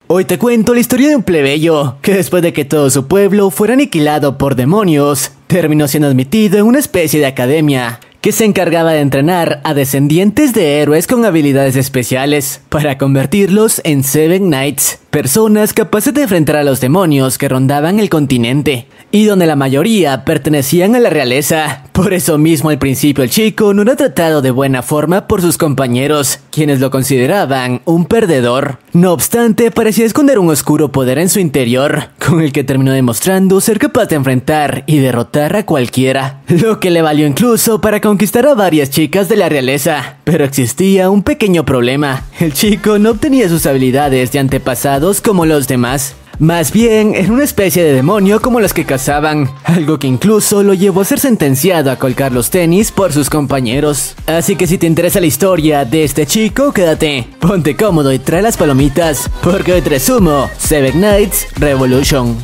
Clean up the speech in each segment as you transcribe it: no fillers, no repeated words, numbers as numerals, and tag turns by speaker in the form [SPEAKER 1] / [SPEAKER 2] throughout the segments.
[SPEAKER 1] Hoy te cuento la historia de un plebeyo que después de que todo su pueblo fuera aniquilado por demonios, terminó siendo admitido en una especie de academia que se encargaba de entrenar a descendientes de héroes con habilidades especiales para convertirlos en Seven Knights, personas capaces de enfrentar a los demonios que rondaban el continente, y donde la mayoría pertenecían a la realeza. Por eso mismo al principio el chico no era tratado de buena forma por sus compañeros, quienes lo consideraban un perdedor. No obstante, parecía esconder un oscuro poder en su interior, con el que terminó demostrando ser capaz de enfrentar y derrotar a cualquiera, lo que le valió incluso para conquistar a varias chicas de la realeza. Pero existía un pequeño problema: el chico no obtenía sus habilidades de antepasados como los demás. Más bien, era una especie de demonio como los que cazaban, algo que incluso lo llevó a ser sentenciado a colgar los tenis por sus compañeros. Así que si te interesa la historia de este chico, quédate, ponte cómodo y trae las palomitas, porque hoy te resumo Seven Knights Revolution.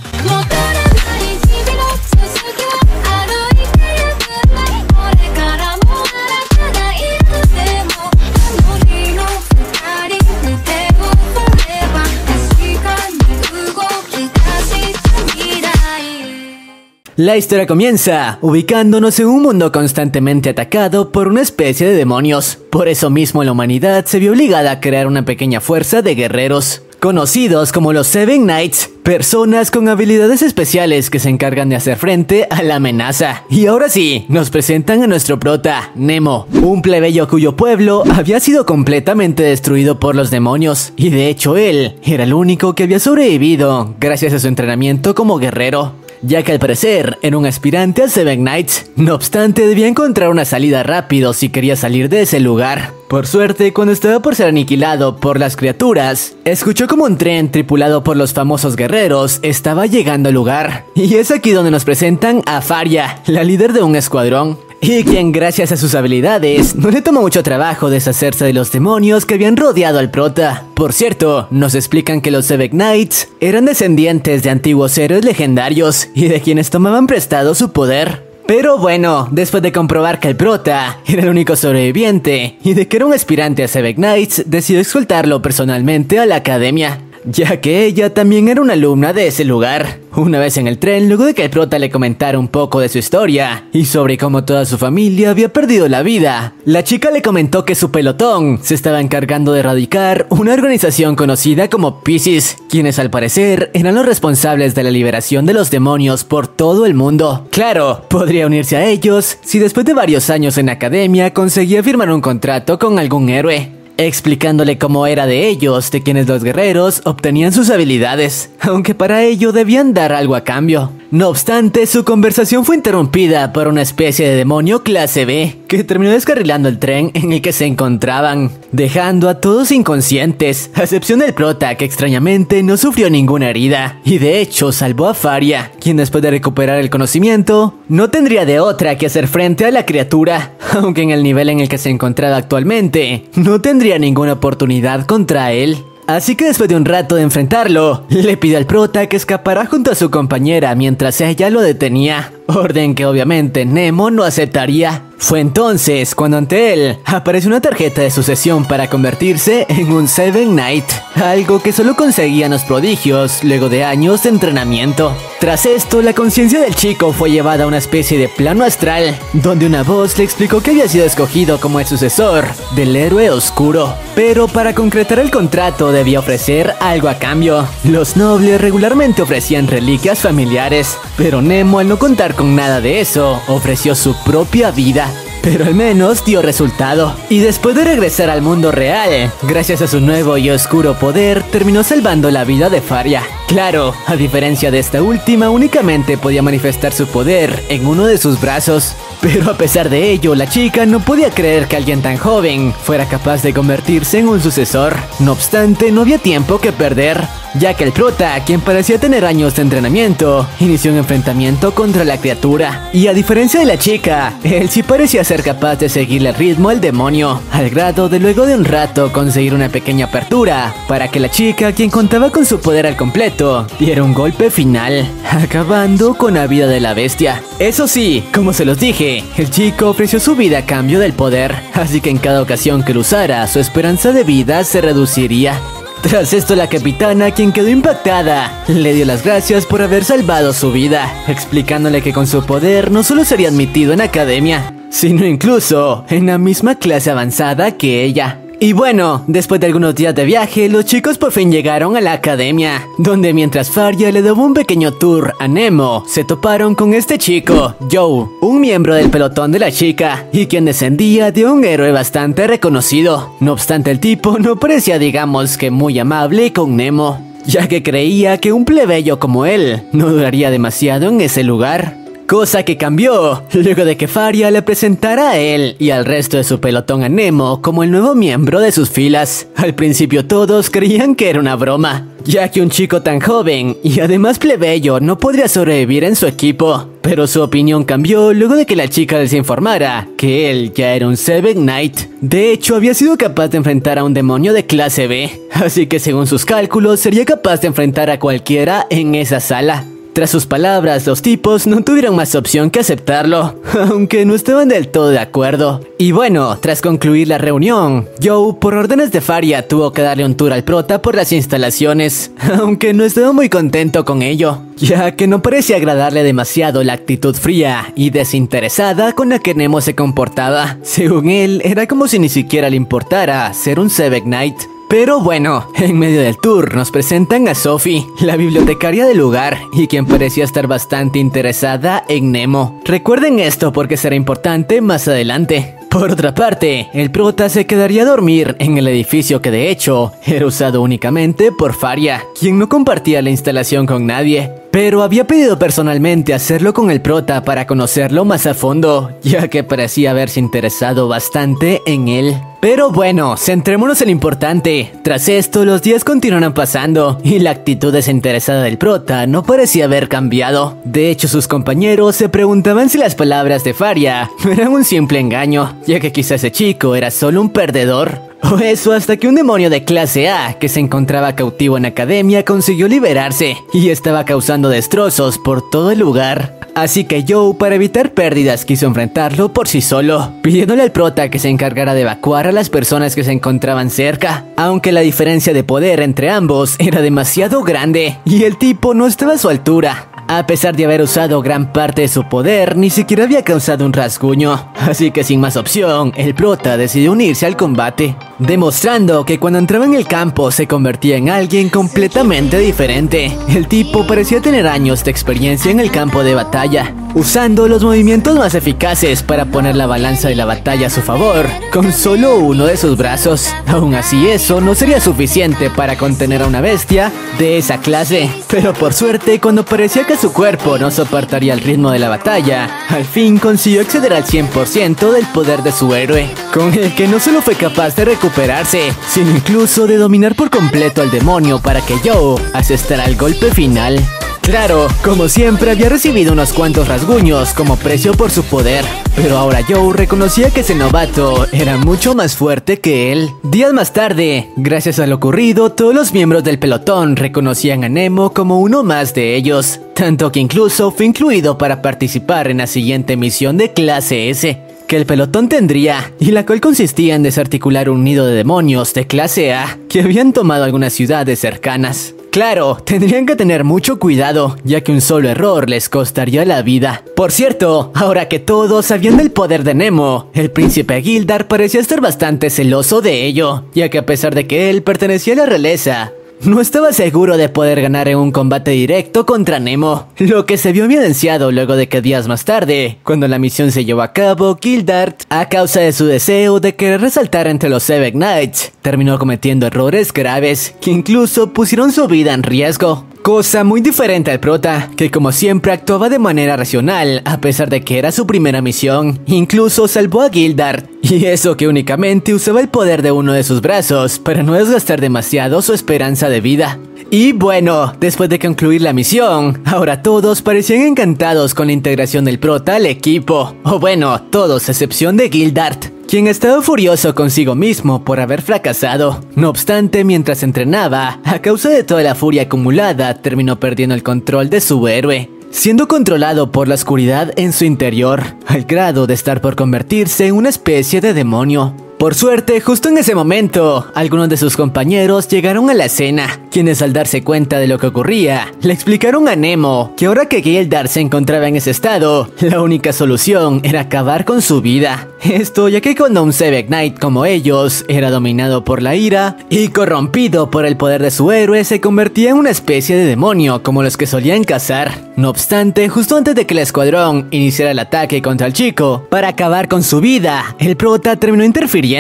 [SPEAKER 1] La historia comienza ubicándonos en un mundo constantemente atacado por una especie de demonios. Por eso mismo la humanidad se vio obligada a crear una pequeña fuerza de guerreros, conocidos como los Seven Knights, personas con habilidades especiales que se encargan de hacer frente a la amenaza. Y ahora sí, nos presentan a nuestro prota, Nemo, un plebeyo cuyo pueblo había sido completamente destruido por los demonios, y de hecho él era el único que había sobrevivido gracias a su entrenamiento como guerrero, ya que al parecer era un aspirante a Seven Knights. No obstante, debía encontrar una salida rápido si quería salir de ese lugar. Por suerte, cuando estaba por ser aniquilado por las criaturas, escuchó como un tren tripulado por los famosos guerreros estaba llegando al lugar. Y es aquí donde nos presentan a Faria, la líder de un escuadrón, y quien gracias a sus habilidades no le tomó mucho trabajo deshacerse de los demonios que habían rodeado al prota. Por cierto, nos explican que los Seven Knights eran descendientes de antiguos héroes legendarios y de quienes tomaban prestado su poder. Pero bueno, después de comprobar que el prota era el único sobreviviente y de que era un aspirante a Seven Knights, decidió escoltarlo personalmente a la academia, ya que ella también era una alumna de ese lugar. Una vez en el tren, luego de que el prota le comentara un poco de su historia y sobre cómo toda su familia había perdido la vida, la chica le comentó que su pelotón se estaba encargando de erradicar una organización conocida como Pisces, quienes al parecer eran los responsables de la liberación de los demonios por todo el mundo. Claro, podría unirse a ellos si después de varios años en academia conseguía firmar un contrato con algún héroe, explicándole cómo era de ellos, de quienes los guerreros obtenían sus habilidades, aunque para ello debían dar algo a cambio. No obstante, su conversación fue interrumpida por una especie de demonio clase B, que terminó descarrilando el tren en el que se encontraban, dejando a todos inconscientes, a excepción del prota, que extrañamente no sufrió ninguna herida, y de hecho salvó a Faria, quien después de recuperar el conocimiento, no tendría de otra que hacer frente a la criatura, aunque en el nivel en el que se encontraba actualmente, no tendría ninguna oportunidad contra él. Así que después de un rato de enfrentarlo, le pide al prota que escapara junto a su compañera mientras ella lo detenía, orden que obviamente Nemo no aceptaría. Fue entonces cuando ante él apareció una tarjeta de sucesión para convertirse en un Seven Knight, algo que solo conseguían los prodigios luego de años de entrenamiento. Tras esto, la conciencia del chico fue llevada a una especie de plano astral, donde una voz le explicó que había sido escogido como el sucesor del héroe oscuro. Pero para concretar el contrato debía ofrecer algo a cambio. Los nobles regularmente ofrecían reliquias familiares, pero Nemo, al no contar con nada de eso, ofreció su propia vida. Pero al menos dio resultado, y después de regresar al mundo real, gracias a su nuevo y oscuro poder, terminó salvando la vida de Faria. Claro, a diferencia de esta última, únicamente podía manifestar su poder en uno de sus brazos. Pero a pesar de ello, la chica no podía creer que alguien tan joven fuera capaz de convertirse en un sucesor. No obstante, no había tiempo que perder, ya que el prota, quien parecía tener años de entrenamiento, inició un enfrentamiento contra la criatura. Y a diferencia de la chica, él sí parecía ser capaz de seguirle el ritmo al demonio, al grado de luego de un rato conseguir una pequeña apertura para que la chica, quien contaba con su poder al completo, diera un golpe final, acabando con la vida de la bestia. Eso sí, como se los dije, el chico ofreció su vida a cambio del poder, así que en cada ocasión que lo usara, su esperanza de vida se reduciría. Tras esto, la capitana, quien quedó impactada, le dio las gracias por haber salvado su vida, explicándole que con su poder no solo sería admitido en la academia, sino incluso en la misma clase avanzada que ella. Y bueno, después de algunos días de viaje, los chicos por fin llegaron a la academia, donde mientras Faria le daba un pequeño tour a Nemo, se toparon con este chico, Joe, un miembro del pelotón de la chica, y quien descendía de un héroe bastante reconocido. No obstante, el tipo no parecía, digamos que muy amable con Nemo, ya que creía que un plebeyo como él no duraría demasiado en ese lugar. Cosa que cambió luego de que Faria le presentara a él y al resto de su pelotón a Nemo como el nuevo miembro de sus filas. Al principio todos creían que era una broma, ya que un chico tan joven y además plebeyo no podría sobrevivir en su equipo. Pero su opinión cambió luego de que la chica les informara que él ya era un Seven Knight. De hecho, había sido capaz de enfrentar a un demonio de clase B, así que según sus cálculos sería capaz de enfrentar a cualquiera en esa sala. Tras sus palabras, los tipos no tuvieron más opción que aceptarlo, aunque no estaban del todo de acuerdo. Y bueno, tras concluir la reunión, Joe, por órdenes de Faria, tuvo que darle un tour al prota por las instalaciones, aunque no estaba muy contento con ello, ya que no parecía agradarle demasiado la actitud fría y desinteresada con la que Nemo se comportaba. Según él, era como si ni siquiera le importara ser un Seven Knight. Pero bueno, en medio del tour nos presentan a Sophie, la bibliotecaria del lugar, y quien parecía estar bastante interesada en Nemo. Recuerden esto porque será importante más adelante. Por otra parte, el prota se quedaría a dormir en el edificio que de hecho era usado únicamente por Faria, quien no compartía la instalación con nadie, pero había pedido personalmente hacerlo con el prota para conocerlo más a fondo, ya que parecía haberse interesado bastante en él. Pero bueno, centrémonos en lo importante. Tras esto, los días continuaron pasando y la actitud desinteresada del prota no parecía haber cambiado. De hecho, sus compañeros se preguntaban si las palabras de Faria no eran un simple engaño, ya que quizás ese chico era solo un perdedor. O eso hasta que un demonio de clase A que se encontraba cautivo en la academia consiguió liberarse y estaba causando destrozos por todo el lugar. Así que Joe, para evitar pérdidas, quiso enfrentarlo por sí solo, pidiéndole al prota que se encargara de evacuar a las personas que se encontraban cerca, aunque la diferencia de poder entre ambos era demasiado grande y el tipo no estaba a su altura. A pesar de haber usado gran parte de su poder, ni siquiera había causado un rasguño, así que sin más opción, el prota decidió unirse al combate, demostrando que cuando entraba en el campo se convertía en alguien completamente diferente. El tipo parecía tener años de experiencia en el campo de batalla, usando los movimientos más eficaces para poner la balanza de la batalla a su favor, con solo uno de sus brazos. Aún así, eso no sería suficiente para contener a una bestia de esa clase, pero por suerte, cuando parecía que su cuerpo no soportaría el ritmo de la batalla, al fin consiguió acceder al 100% del poder de su héroe, con el que no solo fue capaz de recuperarse, sino incluso de dominar por completo al demonio para que Joe asestara el golpe final. Claro, como siempre había recibido unos cuantos rasguños como precio por su poder, pero ahora Joe reconocía que ese novato era mucho más fuerte que él. Días más tarde, gracias a lo ocurrido, todos los miembros del pelotón reconocían a Nemo como uno más de ellos, tanto que incluso fue incluido para participar en la siguiente misión de clase S que el pelotón tendría, y la cual consistía en desarticular un nido de demonios de clase A que habían tomado algunas ciudades cercanas. Claro, tendrían que tener mucho cuidado, ya que un solo error les costaría la vida. Por cierto, ahora que todos sabían del poder de Nemo, el príncipe Gildar parecía estar bastante celoso de ello, ya que a pesar de que él pertenecía a la realeza, no estaba seguro de poder ganar en un combate directo contra Nemo, lo que se vio evidenciado luego de que días más tarde, cuando la misión se llevó a cabo, Gildar, a causa de su deseo de querer resaltar entre los Seven Knights, terminó cometiendo errores graves que incluso pusieron su vida en riesgo. Cosa muy diferente al prota, que como siempre actuaba de manera racional a pesar de que era su primera misión. Incluso salvó a Gildar, y eso que únicamente usaba el poder de uno de sus brazos para no desgastar demasiado su esperanza de vida. Y bueno, después de concluir la misión, ahora todos parecían encantados con la integración del prota al equipo. O bueno, todos a excepción de Gildar, quien estaba furioso consigo mismo por haber fracasado. No obstante, mientras entrenaba, a causa de toda la furia acumulada, terminó perdiendo el control de su héroe, siendo controlado por la oscuridad en su interior, al grado de estar por convertirse en una especie de demonio. Por suerte, justo en ese momento, algunos de sus compañeros llegaron a la escena, quienes al darse cuenta de lo que ocurría, le explicaron a Nemo que ahora que Gildart se encontraba en ese estado, la única solución era acabar con su vida. Esto ya que cuando un Sebek Knight como ellos era dominado por la ira y corrompido por el poder de su héroe, se convertía en una especie de demonio como los que solían cazar. No obstante, justo antes de que el escuadrón iniciara el ataque contra el chico, para acabar con su vida, el prota terminó interfiriendo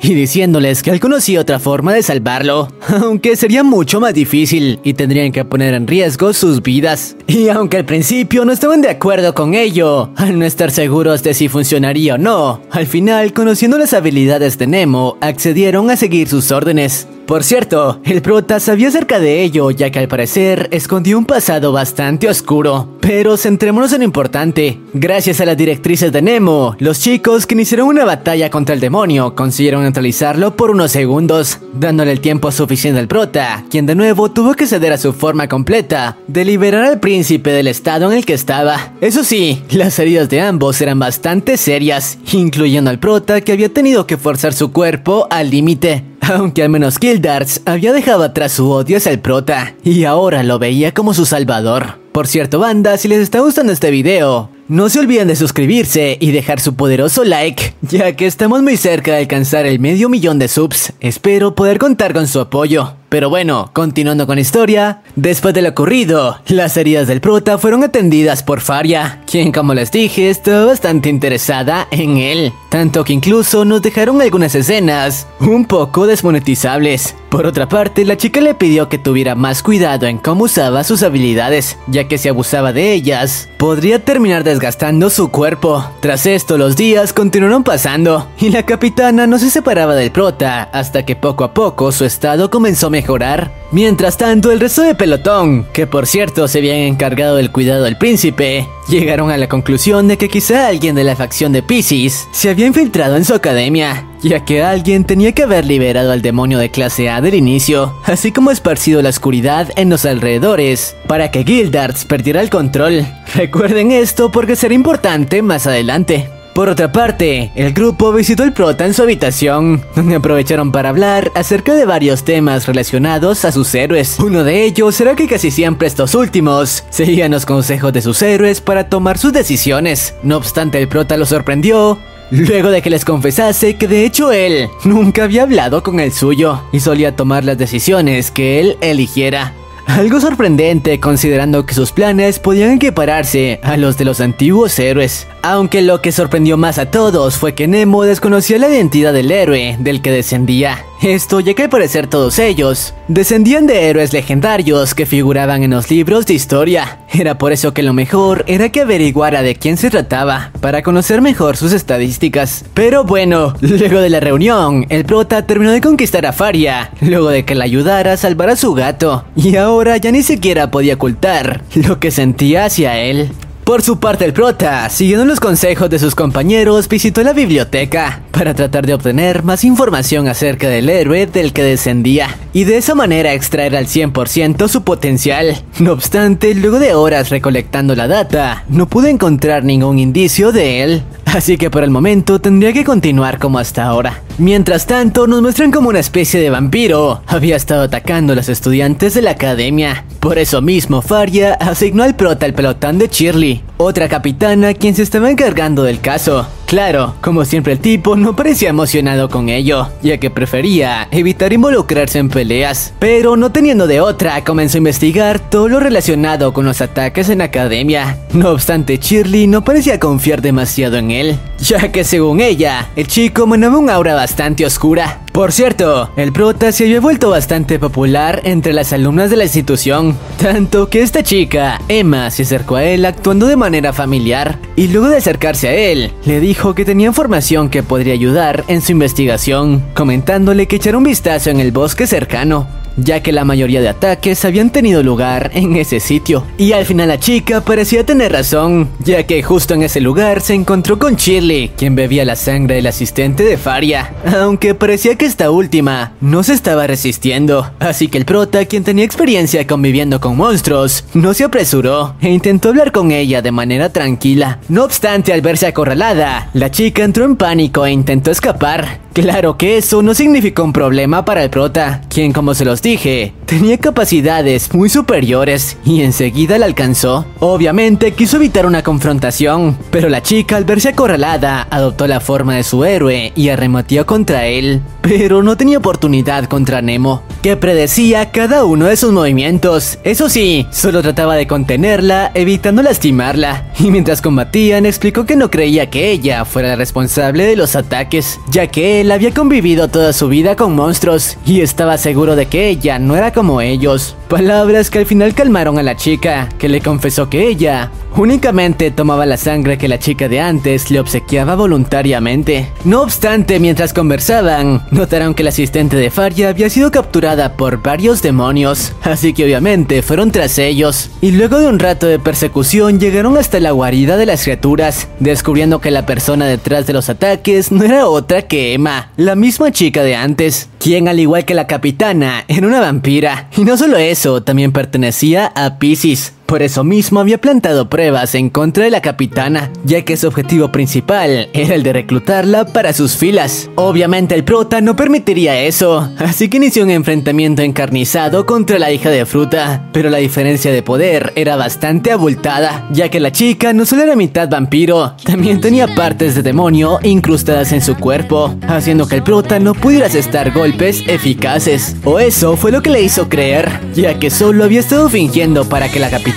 [SPEAKER 1] y diciéndoles que él conocía otra forma de salvarlo, aunque sería mucho más difícil y tendrían que poner en riesgo sus vidas. Y aunque al principio no estaban de acuerdo con ello, al no estar seguros de si funcionaría o no, al final, conociendo las habilidades de Nemo, accedieron a seguir sus órdenes. Por cierto, el prota sabía acerca de ello, ya que al parecer escondió un pasado bastante oscuro. Pero centrémonos en lo importante. Gracias a las directrices de Nemo, los chicos que iniciaron una batalla contra el demonio consiguieron neutralizarlo por unos segundos, dándole el tiempo suficiente al prota, quien de nuevo tuvo que ceder a su forma completa de liberar al príncipe del estado en el que estaba. Eso sí, las heridas de ambos eran bastante serias, incluyendo al prota, que había tenido que forzar su cuerpo al límite. Aunque al menos Gildart había dejado atrás su odio hacia el prota y ahora lo veía como su salvador. Por cierto, banda, si les está gustando este video, no se olviden de suscribirse y dejar su poderoso like, ya que estamos muy cerca de alcanzar el 500.000 de subs. Espero poder contar con su apoyo. Pero bueno, continuando con la historia, después de lo ocurrido, las heridas del prota fueron atendidas por Faria, quien, como les dije, estaba bastante interesada en él, tanto que incluso nos dejaron algunas escenas un poco desmonetizables. Por otra parte, la chica le pidió que tuviera más cuidado en cómo usaba sus habilidades, ya que si abusaba de ellas, podría terminar desgastando su cuerpo. Tras esto, los días continuaron pasando, y la capitana no se separaba del prota, hasta que poco a poco su estado comenzó a mejorar. Mientras tanto, el resto de pelotón, que por cierto se habían encargado del cuidado del príncipe, llegaron a la conclusión de que quizá alguien de la facción de Piscis se había infiltrado en su academia, ya que alguien tenía que haber liberado al demonio de clase A del inicio, así como esparcido la oscuridad en los alrededores, para que Gildart perdiera el control. Recuerden esto porque será importante más adelante. Por otra parte, el grupo visitó al prota en su habitación, donde aprovecharon para hablar acerca de varios temas relacionados a sus héroes. Uno de ellos era que casi siempre estos últimos seguían los consejos de sus héroes para tomar sus decisiones. No obstante, el prota lo sorprendió luego de que les confesase que de hecho él nunca había hablado con el suyo y solía tomar las decisiones que él eligiera. Algo sorprendente considerando que sus planes podían equipararse a los de los antiguos héroes. Aunque lo que sorprendió más a todos fue que Nemo desconocía la identidad del héroe del que descendía. Esto ya que al parecer todos ellos descendían de héroes legendarios que figuraban en los libros de historia. Era por eso que lo mejor era que averiguara de quién se trataba, para conocer mejor sus estadísticas. Pero bueno, luego de la reunión, el prota terminó de conquistar a Faria, luego de que la ayudara a salvar a su gato, y ahora ya ni siquiera podía ocultar lo que sentía hacia él. Por su parte, el prota, siguiendo los consejos de sus compañeros, visitó la biblioteca para tratar de obtener más información acerca del héroe del que descendía y de esa manera extraer al 100% su potencial. No obstante, luego de horas recolectando la data, no pudo encontrar ningún indicio de él. Así que por el momento tendría que continuar como hasta ahora. Mientras tanto, nos muestran como una especie de vampiro había estado atacando a los estudiantes de la academia. Por eso mismo, Faria asignó al prota el pelotón de Shirley, otra capitana quien se estaba encargando del caso. Claro, como siempre el tipo no parecía emocionado con ello, ya que prefería evitar involucrarse en peleas. Pero no teniendo de otra, comenzó a investigar todo lo relacionado con los ataques en la academia. No obstante, Shirley no parecía confiar demasiado en él, ya que según ella, el chico emanaba un aura bastante oscura. Por cierto, el prota se había vuelto bastante popular entre las alumnas de la institución, tanto que esta chica, Emma, se acercó a él actuando de manera familiar, y luego de acercarse a él, le dijo que tenía información que podría ayudar en su investigación, comentándole que echara un vistazo en el bosque cercano, ya que la mayoría de ataques habían tenido lugar en ese sitio. Y al final la chica parecía tener razón, ya que justo en ese lugar se encontró con Shirley, quien bebía la sangre del asistente de Faria, aunque parecía que esta última no se estaba resistiendo. Así que el prota, quien tenía experiencia conviviendo con monstruos, no se apresuró e intentó hablar con ella de manera tranquila. No obstante, al verse acorralada, la chica entró en pánico e intentó escapar. Claro que eso no significó un problema para el prota, quien, como se los dije, tenía capacidades muy superiores y enseguida la alcanzó. Obviamente quiso evitar una confrontación, pero la chica, al verse acorralada, adoptó la forma de su héroe y arremetió contra él. Pero no tenía oportunidad contra Nemo, que predecía cada uno de sus movimientos. Eso sí, solo trataba de contenerla, evitando lastimarla. Y mientras combatían, explicó que no creía que ella fuera la responsable de los ataques, ya que él había convivido toda su vida con monstruos y estaba seguro de que ella no era como ellos. Palabras que al final calmaron a la chica, que le confesó que ella únicamente tomaba la sangre que la chica de antes le obsequiaba voluntariamente. No obstante, mientras conversaban, notaron que la asistente de Faria había sido capturada por varios demonios, así que obviamente fueron tras ellos. Y luego de un rato de persecución llegaron hasta la guarida de las criaturas, descubriendo que la persona detrás de los ataques no era otra que Emma, la misma chica de antes, quien, al igual que la capitana, era una vampira. Y no solo eso, también pertenecía a Piscis. Por eso mismo había plantado pruebas en contra de la capitana, ya que su objetivo principal era el de reclutarla para sus filas. Obviamente el prota no permitiría eso, así que inició un enfrentamiento encarnizado contra la hija de Fruta, pero la diferencia de poder era bastante abultada, ya que la chica no solo era mitad vampiro, también tenía partes de demonio incrustadas en su cuerpo, haciendo que el prota no pudiera asestar golpes eficaces. O eso fue lo que le hizo creer, ya que solo había estado fingiendo para que la capitana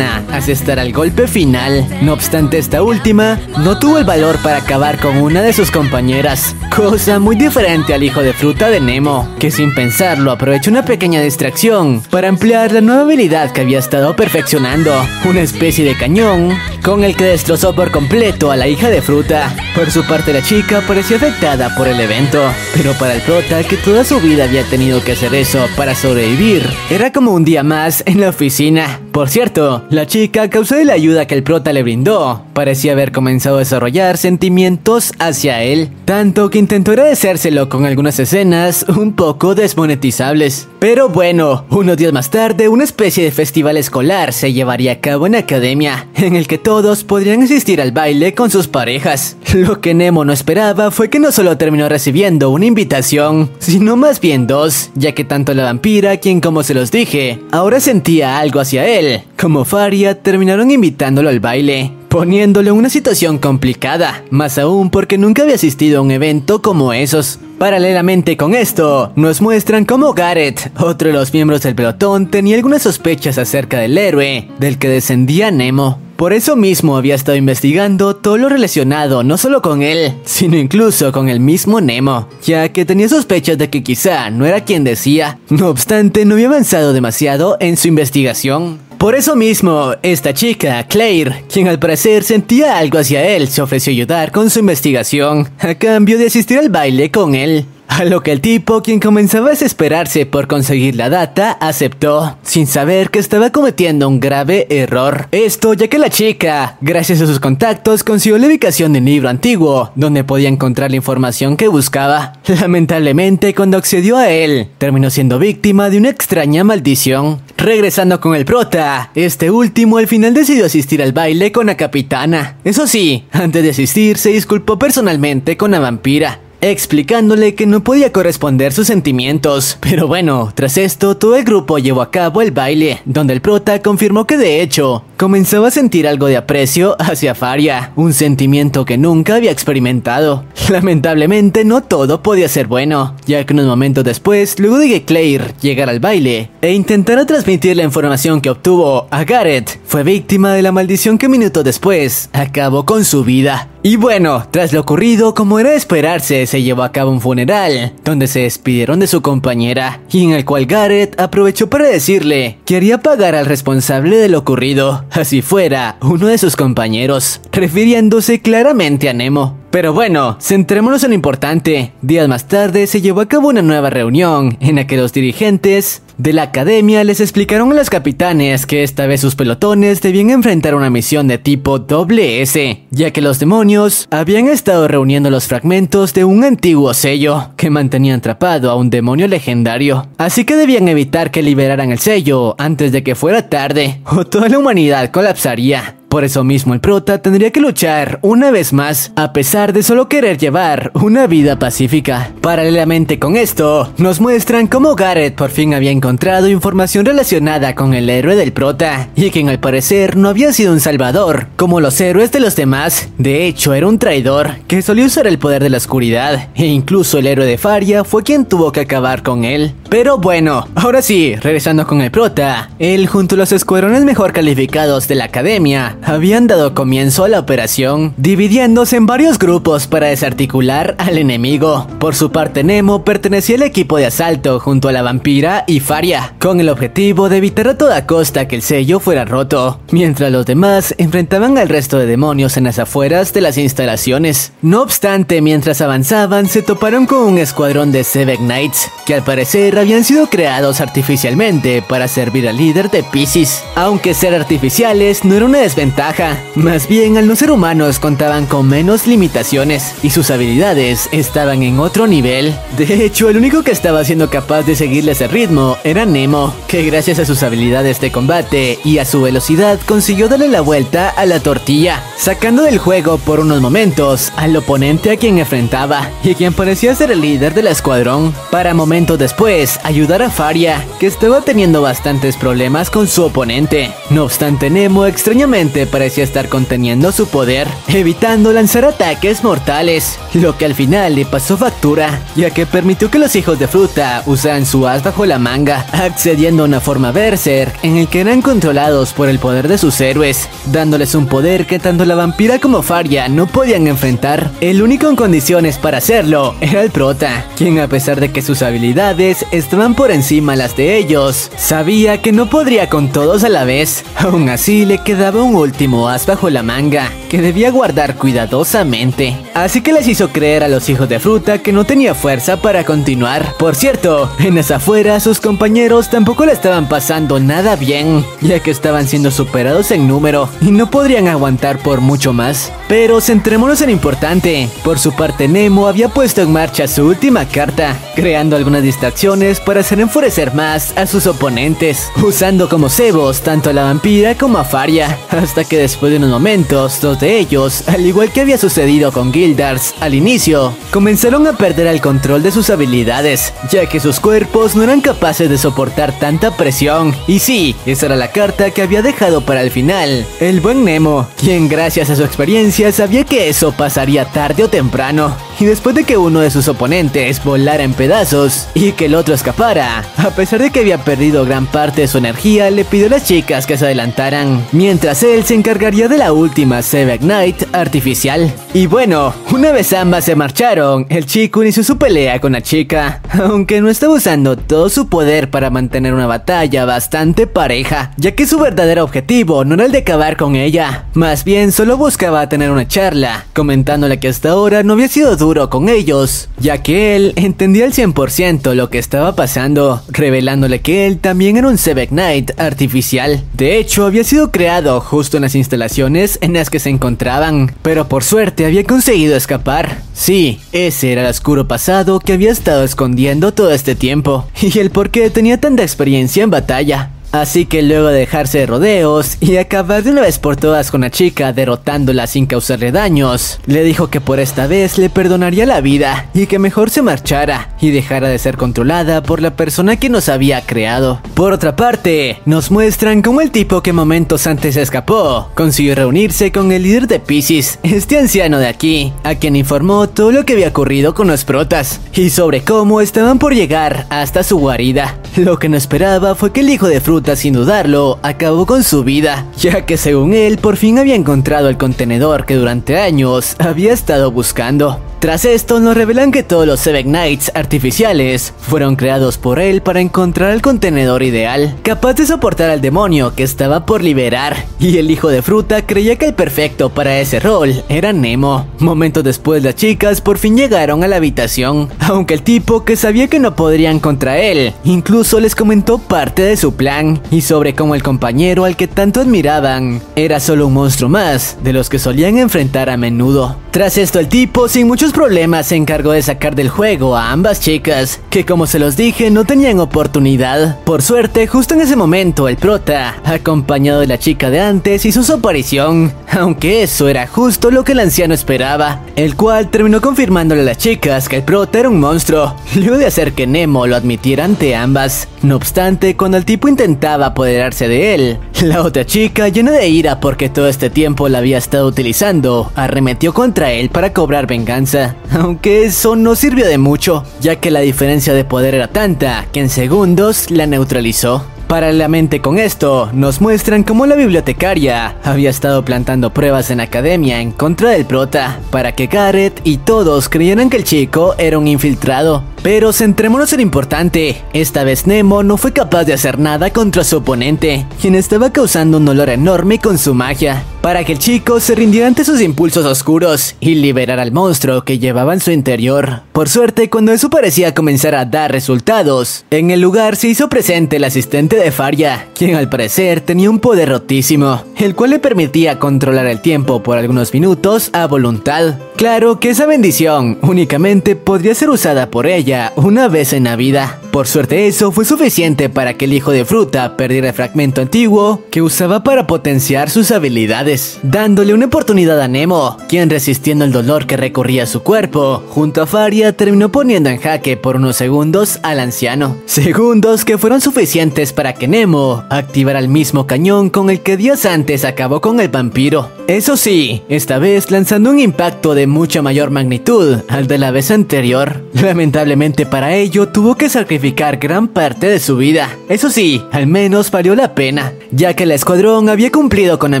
[SPEAKER 1] asestara el golpe final. No obstante, esta última no tuvo el valor para acabar con una de sus compañeras, cosa muy diferente al hijo de Fruta de Nemo, que sin pensarlo aprovechó una pequeña distracción para emplear la nueva habilidad que había estado perfeccionando, una especie de cañón con el que destrozó por completo a la hija de Fruta. Por su parte, la chica parecía afectada por el evento, pero para el prota, que toda su vida había tenido que hacer eso para sobrevivir, era como un día más en la oficina. Por cierto, la chica, a causa de la ayuda que el prota le brindó, parecía haber comenzado a desarrollar sentimientos hacia él, tanto que intentó agradecérselo con algunas escenas un poco desmonetizables. Pero bueno, unos días más tarde, una especie de festival escolar se llevaría a cabo en la academia, en el que todos podrían asistir al baile con sus parejas. Lo que Nemo no esperaba fue que no solo terminó recibiendo una invitación, sino más bien dos, ya que tanto la vampira, quien, como se los dije, ahora sentía algo hacia él, como Faria, terminaron invitándolo al baile, poniéndolo en una situación complicada, más aún porque nunca había asistido a un evento como esos. Paralelamente con esto, nos muestran cómo Garrett, otro de los miembros del pelotón, tenía algunas sospechas acerca del héroe del que descendía Nemo. Por eso mismo había estado investigando todo lo relacionado no solo con él, sino incluso con el mismo Nemo, ya que tenía sospechas de que quizá no era quien decía. No obstante, no había avanzado demasiado en su investigación. Por eso mismo, esta chica, Claire, quien al parecer sentía algo hacia él, se ofreció a ayudar con su investigación, a cambio de asistir al baile con él. A lo que el tipo, quien comenzaba a desesperarse por conseguir la data, aceptó, sin saber que estaba cometiendo un grave error. Esto ya que la chica, gracias a sus contactos, consiguió la ubicación de un libro antiguo, donde podía encontrar la información que buscaba. Lamentablemente, cuando accedió a él, terminó siendo víctima de una extraña maldición. Regresando con el prota, este último al final decidió asistir al baile con la capitana. Eso sí, antes de asistir se disculpó personalmente con la vampira, explicándole que no podía corresponder sus sentimientos. Pero bueno, tras esto, todo el grupo llevó a cabo el baile, donde el prota confirmó que de hecho, comenzaba a sentir algo de aprecio hacia Faria, un sentimiento que nunca había experimentado. Lamentablemente, no todo podía ser bueno, ya que unos momentos después, luego de que Claire llegara al baile e intentara transmitir la información que obtuvo a Garrett, fue víctima de la maldición que minutos después acabó con su vida. Y bueno, tras lo ocurrido, como era de esperarse, se llevó a cabo un funeral, donde se despidieron de su compañera, y en el cual Garrett aprovechó para decirle que haría pagar al responsable de lo ocurrido, así fuera uno de sus compañeros, refiriéndose claramente a Nemo. Pero bueno, centrémonos en lo importante. Días más tarde se llevó a cabo una nueva reunión en la que los dirigentes de la academia les explicaron a los capitanes que esta vez sus pelotones debían enfrentar una misión de tipo SS, ya que los demonios habían estado reuniendo los fragmentos de un antiguo sello que mantenía atrapado a un demonio legendario. Así que debían evitar que liberaran el sello antes de que fuera tarde, o toda la humanidad colapsaría. Por eso mismo el prota tendría que luchar una vez más, a pesar de solo querer llevar una vida pacífica. Paralelamente con esto, nos muestran cómo Gareth por fin había encontrado información relacionada con el héroe del prota, y quien al parecer no había sido un salvador, como los héroes de los demás. De hecho, era un traidor que solía usar el poder de la oscuridad, e incluso el héroe de Faria fue quien tuvo que acabar con él. Pero bueno, ahora sí, regresando con el prota, él junto a los escuadrones mejor calificados de la academia habían dado comienzo a la operación, dividiéndose en varios grupos para desarticular al enemigo. Por su parte, Nemo pertenecía al equipo de asalto junto a la vampira y Faria, con el objetivo de evitar a toda costa que el sello fuera roto, mientras los demás enfrentaban al resto de demonios en las afueras de las instalaciones. No obstante, mientras avanzaban se toparon con un escuadrón de Seven Knights, que al parecer habían sido creados artificialmente para servir al líder de Piscis. Aunque ser artificiales no era una desventaja, más bien al no ser humanos contaban con menos limitaciones y sus habilidades estaban en otro nivel. De hecho, el único que estaba siendo capaz de seguirles el ritmo era Nemo, que gracias a sus habilidades de combate y a su velocidad consiguió darle la vuelta a la tortilla, sacando del juego por unos momentos al oponente a quien enfrentaba y quien parecía ser el líder del escuadrón, para momentos después ayudar a Faria, que estaba teniendo bastantes problemas con su oponente. No obstante, Nemo extrañamente parecía estar conteniendo su poder, evitando lanzar ataques mortales, lo que al final le pasó factura, ya que permitió que los hijos de fruta usaran su as bajo la manga, accediendo a una forma berserk en el que eran controlados por el poder de sus héroes, dándoles un poder que tanto la vampira como Faria no podían enfrentar. El único en condiciones para hacerlo era el prota, quien a pesar de que sus habilidades estaban por encima las de ellos, sabía que no podría con todos a la vez. Aún así le quedaba un último as bajo la manga, que debía guardar cuidadosamente. Así que les hizo creer a los hijos de fruta que no tenía fuerza para continuar. Por cierto, en las afueras sus compañeros tampoco le estaban pasando nada bien, ya que estaban siendo superados en número y no podrían aguantar por mucho más. Pero centrémonos en lo importante. Por su parte, Nemo había puesto en marcha su última carta, creando algunas distracciones para hacer enfurecer más a sus oponentes, usando como cebos tanto a la vampira como a Faria, hasta que después de unos momentos, dos de ellos, al igual que había sucedido con Gildars al inicio, comenzaron a perder el control de sus habilidades, ya que sus cuerpos no eran capaces de soportar tanta presión. Y sí, esa era la carta que había dejado para el final el buen Nemo, quien gracias a su experiencia sabía que eso pasaría tarde o temprano. Y después de que uno de sus oponentes volara en pedazos y que el otro escapara, a pesar de que había perdido gran parte de su energía, le pidió a las chicas que se adelantaran, mientras él se encargaría de la última Seven Knight artificial. Y bueno, una vez ambas se marcharon, el chico inició su pelea con la chica, aunque no estaba usando todo su poder para mantener una batalla bastante pareja, ya que su verdadero objetivo no era el de acabar con ella, más bien solo buscaba tener una charla, comentándole que hasta ahora no había sido duro con ellos, ya que él entendía al 100% lo que estaba pasando, revelándole que él también era un Seven Knight artificial. De hecho, había sido creado justo en las instalaciones en las que se encontraban, pero por suerte había conseguido escapar. Sí, ese era el oscuro pasado que había estado escondiendo todo este tiempo, y el por qué tenía tanta experiencia en batalla. Así que luego de dejarse de rodeos y acabar de una vez por todas con la chica derrotándola sin causarle daños, le dijo que por esta vez le perdonaría la vida y que mejor se marchara y dejara de ser controlada por la persona que nos había creado. Por otra parte, nos muestran cómo el tipo que momentos antes escapó consiguió reunirse con el líder de Piscis, este anciano de aquí, a quien informó todo lo que había ocurrido con los protas y sobre cómo estaban por llegar hasta su guarida. Lo que no esperaba fue que el hijo de fruta, sin dudarlo, acabó con su vida, ya que según él por fin había encontrado el contenedor que durante años había estado buscando. Tras esto nos revelan que todos los Seven Knights artificiales fueron creados por él para encontrar el contenedor ideal, capaz de soportar al demonio que estaba por liberar, y el hijo de fruta creía que el perfecto para ese rol era Nemo. Momentos después las chicas por fin llegaron a la habitación, aunque el tipo, que sabía que no podrían contra él, incluso les comentó parte de su plan y sobre cómo el compañero al que tanto admiraban era solo un monstruo más de los que solían enfrentar a menudo. Tras esto el tipo sin muchos problemas se encargó de sacar del juego a ambas chicas, que como se los dije no tenían oportunidad. Por suerte justo en ese momento el prota, acompañado de la chica de antes, hizo su aparición, aunque eso era justo lo que el anciano esperaba, el cual terminó confirmándole a las chicas que el prota era un monstruo, luego de hacer que Nemo lo admitiera ante ambas. No obstante, cuando el tipo intentaba apoderarse de él, la otra chica, llena de ira porque todo este tiempo la había estado utilizando, arremetió contra él para cobrar venganza, aunque eso no sirvió de mucho, ya que la diferencia de poder era tanta que en segundos la neutralizó. Paralelamente con esto, nos muestran cómo la bibliotecaria había estado plantando pruebas en la academia en contra del prota, para que Garrett y todos creyeran que el chico era un infiltrado. Pero centrémonos en lo importante, esta vez Nemo no fue capaz de hacer nada contra su oponente, quien estaba causando un dolor enorme con su magia, para que el chico se rindiera ante sus impulsos oscuros y liberara al monstruo que llevaba en su interior. Por suerte, cuando eso parecía comenzar a dar resultados, en el lugar se hizo presente el asistente de Faria, quien al parecer tenía un poder rotísimo, el cual le permitía controlar el tiempo por algunos minutos a voluntad. Claro que esa bendición únicamente podría ser usada por ella una vez en la vida. Por suerte eso fue suficiente para que el hijo de fruta perdiera el fragmento antiguo que usaba para potenciar sus habilidades, dándole una oportunidad a Nemo, quien resistiendo el dolor que recorría su cuerpo, junto a Faria terminó poniendo en jaque por unos segundos al anciano. Segundos que fueron suficientes para que Nemo activara el mismo cañón con el que días antes acabó con el vampiro. Eso sí, esta vez lanzando un impacto de mucha mayor magnitud al de la vez anterior. Lamentablemente para ello tuvo que sacrificar gran parte de su vida. Eso sí, al menos valió la pena, ya que el escuadrón había cumplido con la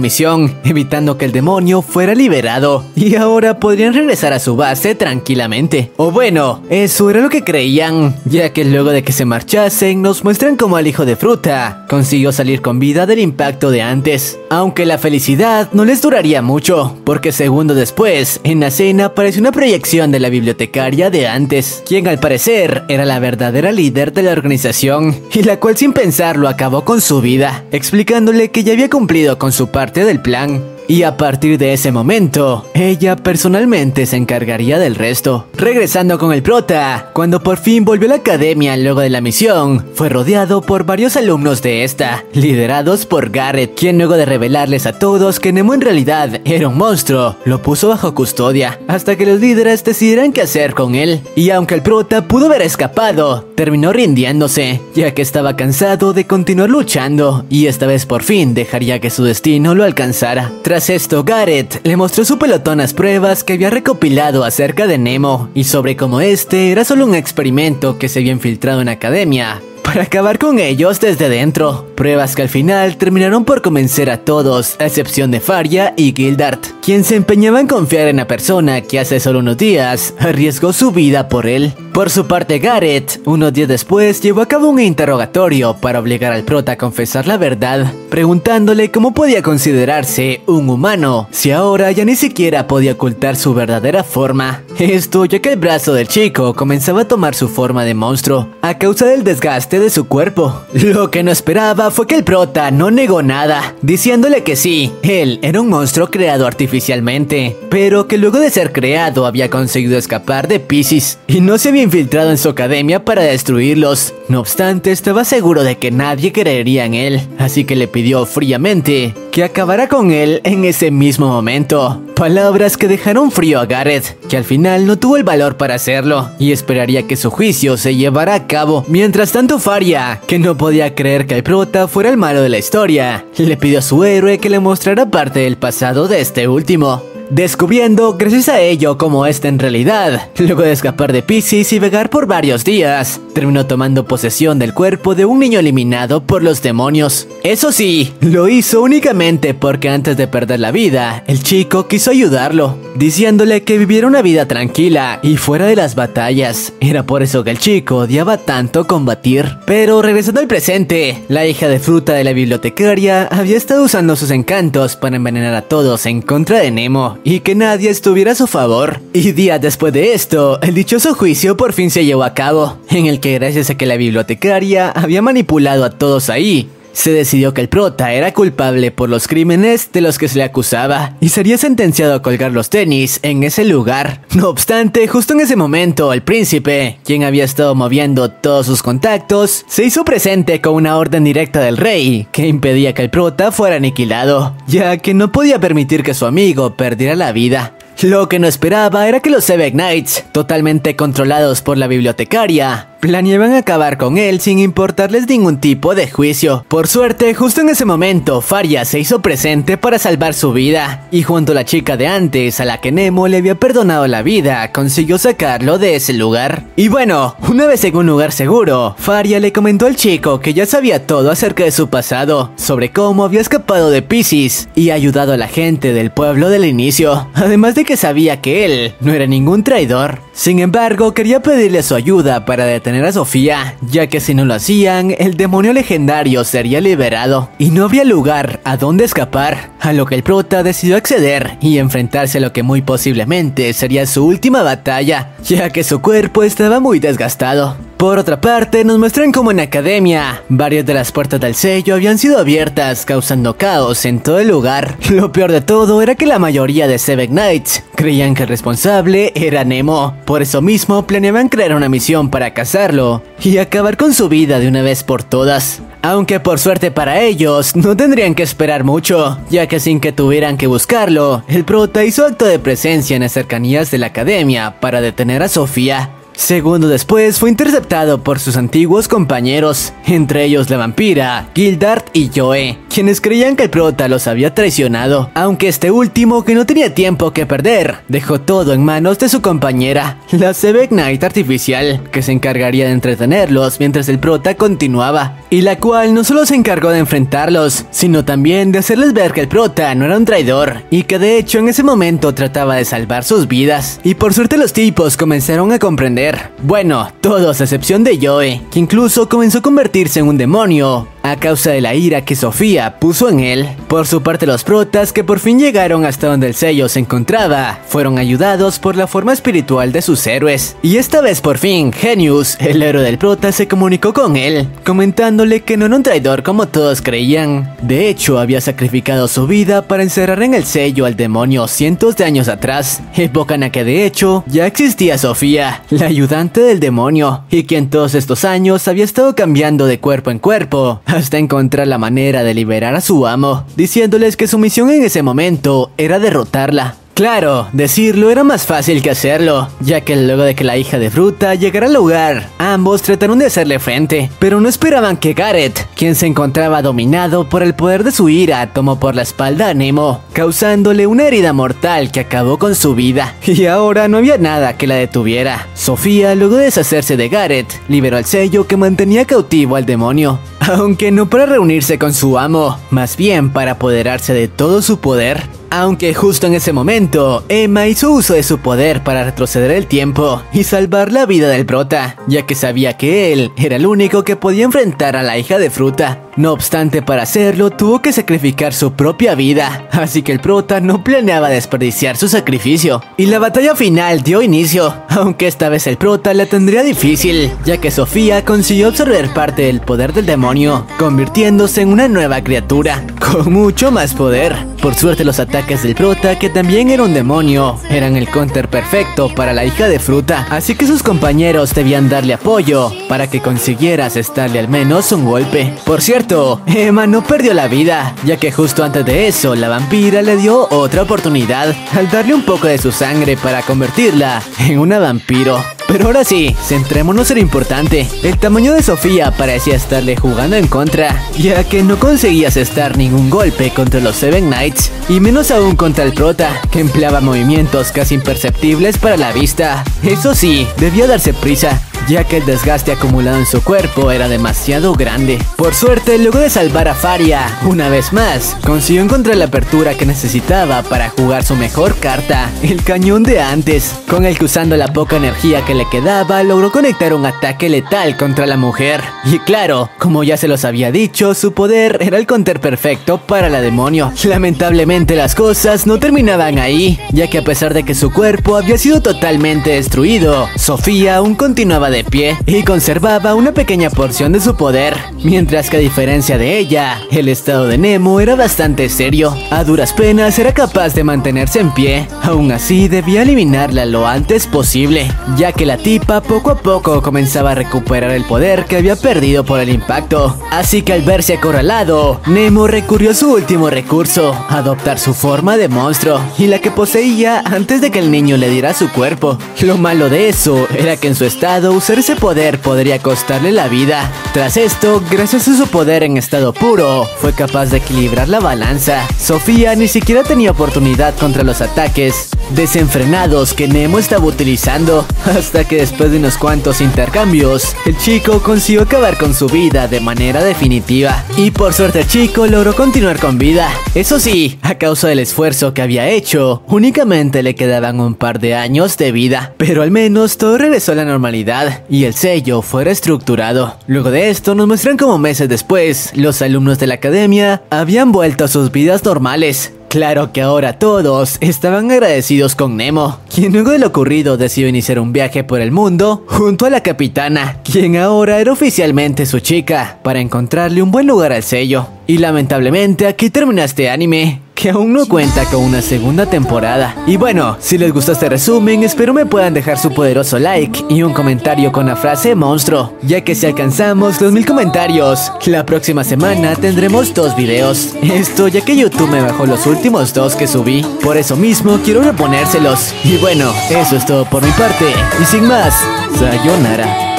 [SPEAKER 1] misión, evitando que el demonio fuera liberado, y ahora podrían regresar a su base tranquilamente. O bueno, eso era lo que creían, ya que luego de que se marchasen nos muestran cómo el hijo de fruta consiguió salir con vida del impacto de antes, aunque la felicidad no les duraría mucho, porque segundos después, en la escena apareció una proyección de la bibliotecaria de antes, quien al parecer era la verdadera líder de la organización, y la cual sin pensarlo acabó con su vida, explicándole que ya había cumplido con su parte del plan. Y a partir de ese momento, ella personalmente se encargaría del resto. Regresando con el prota, cuando por fin volvió a la academia luego de la misión, fue rodeado por varios alumnos de esta, liderados por Garrett, quien luego de revelarles a todos que Nemo en realidad era un monstruo, lo puso bajo custodia, hasta que los líderes decidieran qué hacer con él. Y aunque el prota pudo haber escapado, terminó rindiéndose, ya que estaba cansado de continuar luchando, y esta vez por fin dejaría que su destino lo alcanzara. Tras esto, Garrett le mostró su pelotón las pruebas que había recopilado acerca de Nemo y sobre cómo este era solo un experimento que se había infiltrado en la academia para acabar con ellos desde dentro. Pruebas que al final terminaron por convencer a todos, a excepción de Faria y Gildart, quien se empeñaba en confiar en la persona que hace solo unos días arriesgó su vida por él. Por su parte, Garrett, unos días después, llevó a cabo un interrogatorio para obligar al prota a confesar la verdad, preguntándole cómo podía considerarse un humano si ahora ya ni siquiera podía ocultar su verdadera forma. Esto ya que el brazo del chico comenzaba a tomar su forma de monstruo a causa del desgaste de su cuerpo. Lo que no esperaba fue que el prota no negó nada, diciéndole que sí, él era un monstruo creado artificialmente, pero que luego de ser creado había conseguido escapar de Piscis y no se había infiltrado en su academia para destruirlos. No obstante, estaba seguro de que nadie creería en él, así que le pidió fríamente que acabara con él en ese mismo momento. Palabras que dejaron frío a Garrett, que al final no tuvo el valor para hacerlo y esperaría que su juicio se llevara a cabo. Mientras tanto, Faria, que no podía creer que el prota fuera el malo de la historia, le pidió a su héroe que le mostrara parte del pasado de este último, descubriendo gracias a ello cómo este en realidad, luego de escapar de Piscis y vagar por varios días, terminó tomando posesión del cuerpo de un niño eliminado por los demonios. Eso sí, lo hizo únicamente porque antes de perder la vida, el chico quiso ayudarlo, diciéndole que viviera una vida tranquila y fuera de las batallas. Era por eso que el chico odiaba tanto combatir. Pero regresando al presente, la hija de fruta de la bibliotecaria había estado usando sus encantos para envenenar a todos en contra de Nemo y que nadie estuviera a su favor. Y días después de esto, el dichoso juicio por fin se llevó a cabo, en el que gracias a que la bibliotecaria había manipulado a todos ahí, se decidió que el prota era culpable por los crímenes de los que se le acusaba y sería sentenciado a colgar los tenis en ese lugar. No obstante, justo en ese momento, el príncipe, quien había estado moviendo todos sus contactos, se hizo presente con una orden directa del rey que impedía que el prota fuera aniquilado, ya que no podía permitir que su amigo perdiera la vida. Lo que no esperaba era que los Seven Knights, totalmente controlados por la bibliotecaria, planeaban acabar con él sin importarles ningún tipo de juicio. Por suerte, justo en ese momento, Faria se hizo presente para salvar su vida, y junto a la chica de antes, a la que Nemo le había perdonado la vida, consiguió sacarlo de ese lugar. Y bueno, una vez en un lugar seguro, Faria le comentó al chico que ya sabía todo acerca de su pasado, sobre cómo había escapado de Piscis y ayudado a la gente del pueblo del inicio, además de que sabía que él no era ningún traidor. Sin embargo, quería pedirle su ayuda para detener a Sofía, ya que si no lo hacían, el demonio legendario sería liberado y no había lugar a donde escapar, a lo que el prota decidió acceder y enfrentarse a lo que muy posiblemente sería su última batalla, ya que su cuerpo estaba muy desgastado. Por otra parte, nos muestran cómo en academia, varias de las puertas del sello habían sido abiertas, causando caos en todo el lugar. Lo peor de todo era que la mayoría de Seven Knights creían que el responsable era Nemo. Por eso mismo planeaban crear una misión para cazarlo y acabar con su vida de una vez por todas. Aunque por suerte para ellos, no tendrían que esperar mucho, ya que sin que tuvieran que buscarlo, el prota hizo acto de presencia en las cercanías de la academia para detener a Sofía. Segundos después fue interceptado por sus antiguos compañeros, entre ellos la vampira, Gildart y Joe, quienes creían que el prota los había traicionado, aunque este último, que no tenía tiempo que perder, dejó todo en manos de su compañera, la Seven Knight artificial, que se encargaría de entretenerlos mientras el prota continuaba, y la cual no solo se encargó de enfrentarlos, sino también de hacerles ver que el prota no era un traidor, y que de hecho en ese momento trataba de salvar sus vidas. Y por suerte los tipos comenzaron a comprender. Bueno, todos a excepción de Joe, que incluso comenzó a convertirse en un demonio a causa de la ira que Sofía puso en él. Por su parte, los protas, que por fin llegaron hasta donde el sello se encontraba, fueron ayudados por la forma espiritual de sus héroes. Y esta vez por fin, Genius, el héroe del prota, se comunicó con él, comentándole que no era un traidor como todos creían. De hecho, había sacrificado su vida para encerrar en el sello al demonio cientos de años atrás, época en la que de hecho ya existía Sofía, la ayudante del demonio, y que en todos estos años había estado cambiando de cuerpo en cuerpo, hasta encontrar la manera de liberar a su amo, diciéndoles que su misión en ese momento era derrotarla. Claro, decirlo era más fácil que hacerlo, ya que luego de que la hija de Fruta llegara al lugar, ambos trataron de hacerle frente, pero no esperaban que Garrett, quien se encontraba dominado por el poder de su ira, tomó por la espalda a Nemo, causándole una herida mortal que acabó con su vida, y ahora no había nada que la detuviera. Sofía, luego de deshacerse de Garrett, liberó el sello que mantenía cautivo al demonio, aunque no para reunirse con su amo, más bien para apoderarse de todo su poder. Aunque justo en ese momento, Emma hizo uso de su poder para retroceder el tiempo y salvar la vida del prota, ya que sabía que él era el único que podía enfrentar a la hija de Fruta. No obstante, para hacerlo tuvo que sacrificar su propia vida, así que el prota no planeaba desperdiciar su sacrificio. Y la batalla final dio inicio, aunque esta vez el prota la tendría difícil, ya que Sofía consiguió absorber parte del poder del demonio, convirtiéndose en una nueva criatura, con mucho más poder. Por suerte los ataques del prota, que también era un demonio, eran el counter perfecto para la hija de Fruta, así que sus compañeros debían darle apoyo para que consiguiera asestarle al menos un golpe. Por cierto, Emma no perdió la vida, ya que justo antes de eso la vampira le dio otra oportunidad al darle un poco de su sangre para convertirla en una vampiro. Pero ahora sí, centrémonos en lo importante. El tamaño de Sofía parecía estarle jugando en contra, ya que no conseguía asestar ningún golpe contra los Seven Knights, y menos aún contra el prota, que empleaba movimientos casi imperceptibles para la vista. Eso sí, debía darse prisa, ya que el desgaste acumulado en su cuerpo era demasiado grande. Por suerte, luego de salvar a Faria, una vez más, consiguió encontrar la apertura que necesitaba para jugar su mejor carta, el cañón de antes, con el que, usando la poca energía que le quedaba, logró conectar un ataque letal contra la mujer. Y claro, como ya se los había dicho, su poder era el counter perfecto para la demonio. Lamentablemente las cosas no terminaban ahí, ya que a pesar de que su cuerpo había sido totalmente destruido, Sofía aún continuaba de pie y conservaba una pequeña porción de su poder, mientras que a diferencia de ella, el estado de Nemo era bastante serio. A duras penas era capaz de mantenerse en pie. Aún así, debía eliminarla lo antes posible, ya que la tipa poco a poco comenzaba a recuperar el poder que había perdido por el impacto. Así que al verse acorralado, Nemo recurrió a su último recurso, adoptar su forma de monstruo, y la que poseía antes de que el niño le diera su cuerpo. Lo malo de eso era que en su estado usar ese poder podría costarle la vida. Tras esto, gracias a su poder en estado puro, fue capaz de equilibrar la balanza. Sofía ni siquiera tenía oportunidad contra los ataques desenfrenados que Nemo estaba utilizando, hasta que después de unos cuantos intercambios, el chico consiguió acabar con su vida de manera definitiva. Y por suerte el chico logró continuar con vida. Eso sí, a causa del esfuerzo que había hecho, únicamente le quedaban un par de años de vida, pero al menos todo regresó a la normalidad y el sello fue reestructurado. Luego de esto nos muestran cómo meses después, los alumnos de la academia habían vuelto a sus vidas normales. Claro que ahora todos estaban agradecidos con Nemo, quien luego de lo ocurrido decidió iniciar un viaje por el mundo junto a la capitana, quien ahora era oficialmente su chica, para encontrarle un buen lugar al sello. Y lamentablemente aquí termina este anime, que aún no cuenta con una segunda temporada. Y bueno, si les gustó este resumen, espero me puedan dejar su poderoso like y un comentario con la frase monstruo, ya que si alcanzamos los 1000 comentarios, la próxima semana tendremos 2 videos. Esto ya que YouTube me bajó los últimos 2 que subí, por eso mismo quiero reponérselos. Y bueno, eso es todo por mi parte, y sin más, sayonara.